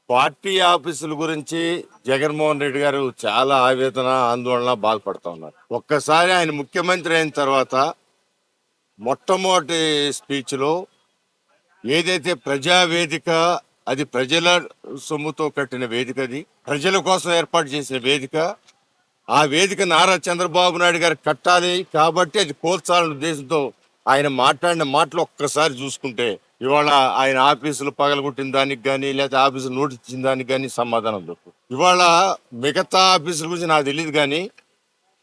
Party ఆఫీసుల గురించి జగన్మోహన్ రెడ్డి గారు చాలా ఆవేదన ఆందోళన బాధపడుతూ ఉన్నారు. ఒక్కసారి ఆయన ముఖ్యమంత్రి అయిన తర్వాత మొట్టమొదటి స్పీచ్ లో ఏదైతే ప్రజావేదిక, అది ప్రజల సొమ్ముతో కట్టిన వేదిక, అది ప్రజల కోసం ఏర్పాటు చేసిన వేదిక, ఆ వేదిక నారా చంద్రబాబు నాయుడు గారు కట్టాలి కాబట్టి అది కోల్చాలనే ఉద్దేశంతో ఆయన మాట్లాడిన మాటలు ఒక్కసారి చూసుకుంటే ఇవాళ ఆయన ఆఫీసులు పగలగొట్టిన దానికి కానీ లేదా ఆఫీసులు నోటీస్ ఇచ్చిన దానికి కానీ సమాధానం దొరుకు. ఇవాళ మిగతా ఆఫీసుల గురించి నాకు తెలియదు కానీ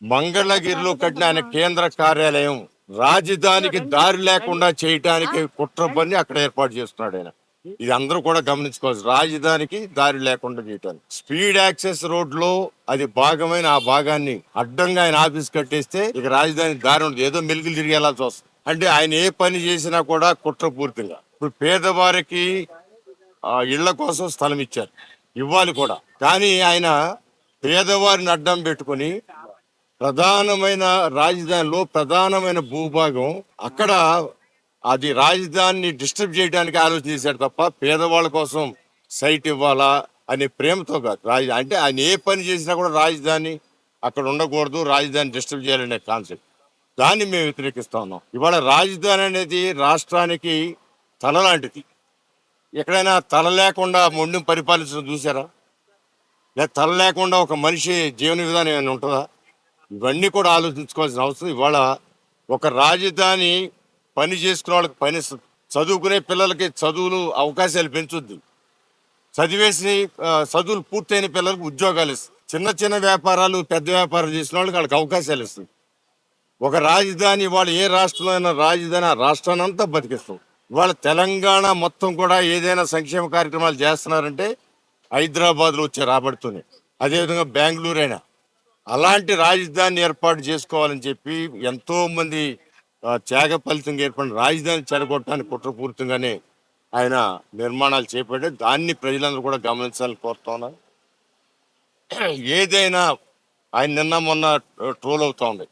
మంగళగిరిలో కట్టిన ఆయన కేంద్ర కార్యాలయం రాజధానికి దారి లేకుండా చేయటానికి కుట్ర పని అక్కడ ఏర్పాటు చేస్తున్నాడు ఆయన. ఇది అందరూ కూడా గమనించుకోవచ్చు. రాజధానికి దారి లేకుండా చేయటానికి స్పీడ్ యాక్సెస్ రోడ్ లో అది భాగమైన ఆ భాగాన్ని అడ్డంగా ఆయన ఆఫీస్ కట్టేస్తే ఇక రాజధాని దారి ఉండదు. ఏదో మెలుగులు తిరిగి వెళ్ళాల్సి వస్తుంది. అంటే ఆయన ఏ పని చేసినా కూడా కుట్ర పూర్తిగా. ఇప్పుడు పేదవారికి ఇళ్ల కోసం స్థలం ఇచ్చారు, ఇవ్వాలి కూడా. కానీ ఆయన పేదవారిని అడ్డం పెట్టుకుని ప్రధానమైన రాజధానిలో ప్రధానమైన భూభాగం అక్కడ అది రాజధానిని డిస్టర్బ్ చేయడానికి ఆలోచన చేశాడు తప్ప పేదవాళ్ళ కోసం సైట్ ఇవ్వాలా అనే ప్రేమతో కాదు. అంటే ఆయన ఏ పని చేసినా కూడా రాజధాని అక్కడ ఉండకూడదు, రాజధాని డిస్టర్బ్ చేయాలనే కాన్సెప్ట్. దాన్ని మేము వ్యతిరేకిస్తా ఉన్నాం. ఇవాళ రాజధాని అనేది రాష్ట్రానికి తల లాంటిది. ఎక్కడైనా తల లేకుండా మొండి పరిపాలించడం చూసారా? లేదా తల లేకుండా ఒక మనిషి జీవన విధానం ఏమైనా ఉంటుందా? ఇవన్నీ కూడా ఆలోచించుకోవాల్సిన అవసరం. ఇవాళ ఒక రాజధాని పని చేసుకునే వాళ్ళకి పని, చదువుకునే పిల్లలకి చదువులు అవకాశాలు పెంచుద్ది, చదువులు పూర్తయిన పిల్లలకు ఉద్యోగాలు ఇస్తుంది, చిన్న చిన్న వ్యాపారాలు పెద్ద వ్యాపారాలు చేసిన వాళ్ళకి అవకాశాలు ఇస్తుంది. ఒక రాజధాని ఇవాళ ఏ రాష్ట్రంలో అయినా రాజధాని ఆ రాష్ట్రాన్ని అంతా బతికిస్తాం. ఇవాళ తెలంగాణ మొత్తం కూడా ఏదైనా సంక్షేమ కార్యక్రమాలు చేస్తున్నారంటే హైదరాబాద్లో వచ్చే రాబడుతూనే, అదేవిధంగా బెంగళూరు అయినా అలాంటి రాజధాని ఏర్పాటు చేసుకోవాలని చెప్పి ఎంతో మంది త్యాగ ఫలితంగా ఏర్పడిన రాజధాని చెడగొట్టడానికి కుట్రపూరితంగానే ఆయన నిర్మాణాలు చేపట్టే. దాన్ని ప్రజలందరూ కూడా గమనించాలని కోరుతా ఉన్నారు. ఏదైనా ఆయన నిన్న మొన్న ట్రోల్ అవుతా ఉంది.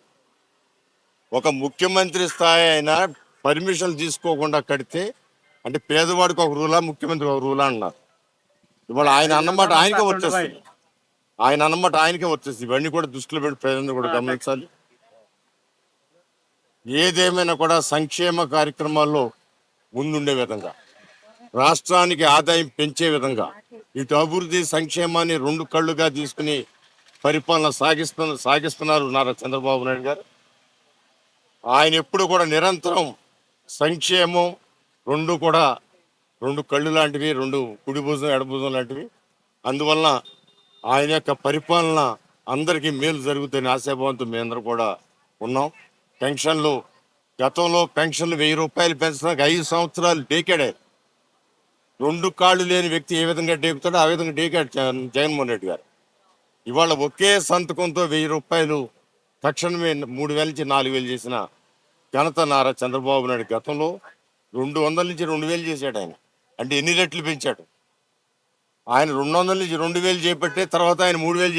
ఒక ముఖ్యమంత్రి స్థాయి అయినా పర్మిషన్ తీసుకోకుండా కడితే అంటే పేదవాడికి ఒక రూలా, ముఖ్యమంత్రి ఒక రూలా అన్నారు. ఇవాళ ఆయన అన్నమాట ఆయనకే వచ్చేస్తుంది. ఇవన్నీ కూడా దృష్టిలో పెట్టి ప్రజలందరూ కూడా గమనించాలి. ఏదేమైనా కూడా సంక్షేమ కార్యక్రమాల్లో ముందుండే విధంగా, రాష్ట్రానికి ఆదాయం పెంచే విధంగా, ఇటు అభివృద్ధి సంక్షేమాన్ని రెండు కళ్ళుగా తీసుకుని పరిపాలన సాగిస్తున్నారు నారా చంద్రబాబు నాయుడు గారు. ఆయన ఎప్పుడు కూడా నిరంతరం సంక్షేమం రెండు కళ్ళు లాంటివి, రెండు కుడి భుజం ఎడభుజం లాంటివి. అందువలన ఆయన యొక్క పరిపాలన అందరికీ మేలు జరుగుతాయని ఆశాభావంతో మేమందరూ కూడా ఉన్నాం. పెన్షన్లు, గతంలో పెన్షన్లు 1000 రూపాయలు పెంచడానికి 5 సంవత్సరాలు డేకాడే. రెండు కాళ్ళు లేని వ్యక్తి ఏ విధంగా డేకుతాడో ఆ విధంగా డేకాడు జగన్మోహన్ రెడ్డి గారు. ఇవాళ ఒకే సంతకంతో 1000 రూపాయలు తక్షణమే 3000 నుంచి 4000 చేసిన ఘనత నారా చంద్రబాబు నాయుడు. గతంలో 200 నుంచి 2000 చేశాడు ఆయన. అంటే ఎన్ని రెట్లు పెంచాడు ఆయన? 200 నుంచి 2000 చేపట్టే తర్వాత ఆయన 3000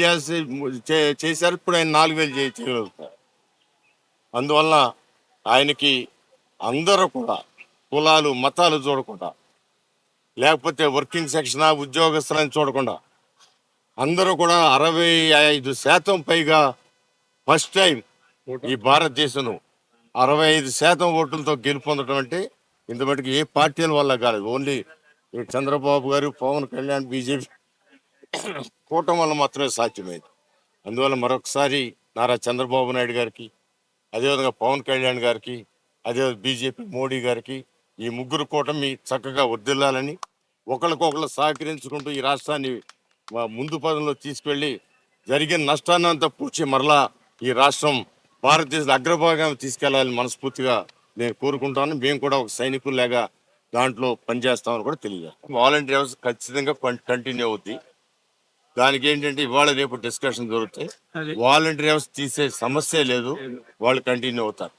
చేశారు. ఇప్పుడు ఆయన 4000 చేయగలుగుతారు. అందువల్ల ఆయనకి అందరూ కూడా కులాలు మతాలు చూడకుండా, లేకపోతే వర్కింగ్ సెక్షన్ ఉద్యోగస్తులని చూడకుండా అందరూ కూడా 65% పైగా ఫస్ట్ టైం ఈ భారతదేశంలో 65% ఓట్లతో గెలుపొందడం అంటే ఇంతమటికి ఏ పార్టీల వల్ల కాలేదు. ఓన్లీ చంద్రబాబు గారు, పవన్ కళ్యాణ్, బీజేపీ కూటమి వల్ల మాత్రమే సాధ్యమైంది. అందువల్ల మరొకసారి నారా చంద్రబాబు నాయుడు గారికి, అదేవిధంగా పవన్ కళ్యాణ్ గారికి, అదేవిధంగా బీజేపీ మోడీ గారికి, ఈ ముగ్గురు కూటమి చక్కగా వర్ధిల్లాలని, ఒకరికొకరు సహకరించుకుంటూ ఈ రాష్ట్రాన్ని ముందు పదంలో తీసుకెళ్లి జరిగిన నష్టాన్ని అంతా పూడ్చి మరలా ఈ రాష్ట్రం భారతదేశ అగ్రభాగాన్ని తీసుకెళ్లాలని మనస్ఫూర్తిగా నేను కోరుకుంటాను. మేము కూడా ఒక సైనికుల్లాగా దాంట్లో పనిచేస్తామని కూడా తెలియజేస్తాం. వాలంటీర్ వ్యవస్థ ఖచ్చితంగా కంటిన్యూ అవుద్ది. దానికి ఏంటంటే ఇవాళ రేపు డిస్కషన్ జరుగుతాయి. వాలంటీర్ వ్యవస్థ తీసే సమస్య లేదు, వాళ్ళు కంటిన్యూ అవుతారు.